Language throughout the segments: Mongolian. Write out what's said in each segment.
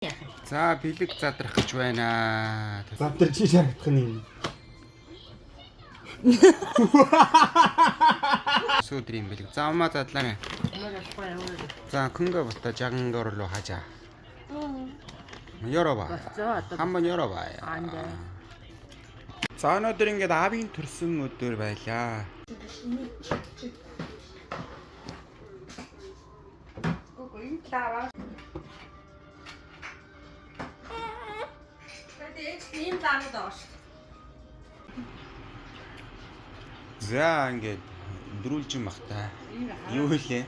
За бэлэг задрах гэж байна. Задрах чи шаргадах нь. Сүүдрийн бэлэг. За умаа задлаа. За 큰 거부터 작은 거로 하자. 열어봐. 한번 열어봐요. 안 돼. За өнөөдөр ингээд аавын төрсөн өдөр байлаа. За ингээд дөрүүлж юм бах та. Юу хэлээ?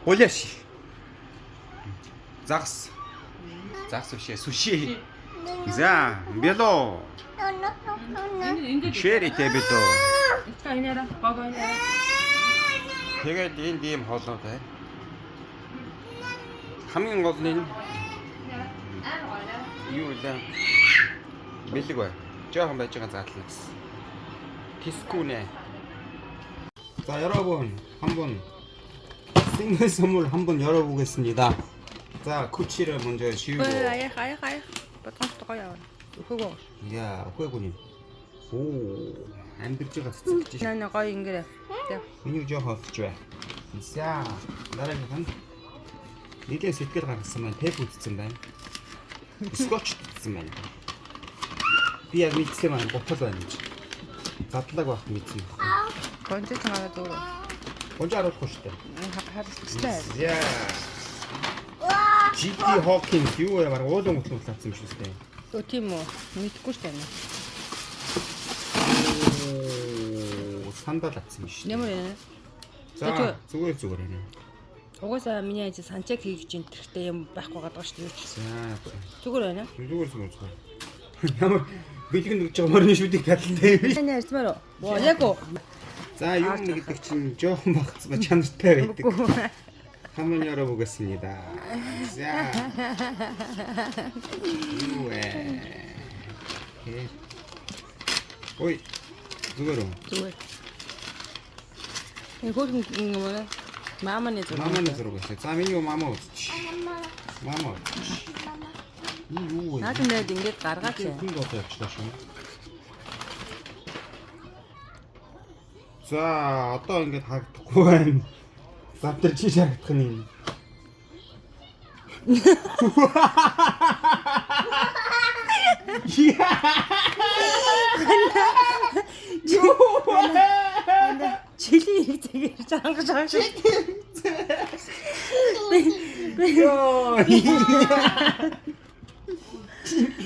Гуляш. Загс. Загс биш суши. За бело. Шэрите бедо. Тэгээд энд ийм хоолой байна. Хамгийн гол нь юу вэ? Бэлэг бай. Жохон байж байгаа задлаас. Тискүнэ. 자 여러분 한번 생일 선물 한번 열어보겠습니다. 자 쿠치를 먼저 지우고. Потом что я? Хөгөө. 야 회군이. 오 안들지가 쓰지. Наа гоё ингэрэ. Миний жоох авч бай. За дараагийн нийлээ сэтгэл гаргасан байна. Тэп үтцсэн байна. Скотч үтцсэн байна. Би яг мэдсэн маань готол байна гэж. Задлаг байх мэдсэн. Гонжоо чагаад өөр. Гонжоо харуулахгүй шүү дээ. Харагдчихлаа. За. GP Hawkins юу вэ? Бараг уулын хөтлөн утсан юм шүү дээ. Өө тийм үү? Мэдхгүй шүү дээ. Оо сандал атсан юм шүү. Нэмэр ээ. За зүгээр ээ. Угаасаа миний ажил санчааг хийгч энэ тэрхтээ юм байхгүй гадаг шүү дээ. За Зүгээр байна. зүгээр. Ямар бэлгэн өгч байгаа мөрний шүдийг талтай юм. Таны ярьцмаар уу? Яг уу. За юм гэдэг чинь жоохон багцсан чанартай байдаг. 한번 열어보겠습니다. 자, 우에, 오이, 누구로? Зүгээр. Энэ хөргөн юм уу? Мааманы зүг. 마마는 들어보세요. 자, 민요 마마 없지. 마마 없지. 이 юу вэ? Наад нэд ингэж гаргаач. 큰거 어때요, 자, 어떤 게 다 고한 задрах чи шаргадах нь. Чили тэгээд жангаж.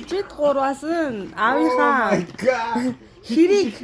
Чит гурваас нь аавынхаа хэрийг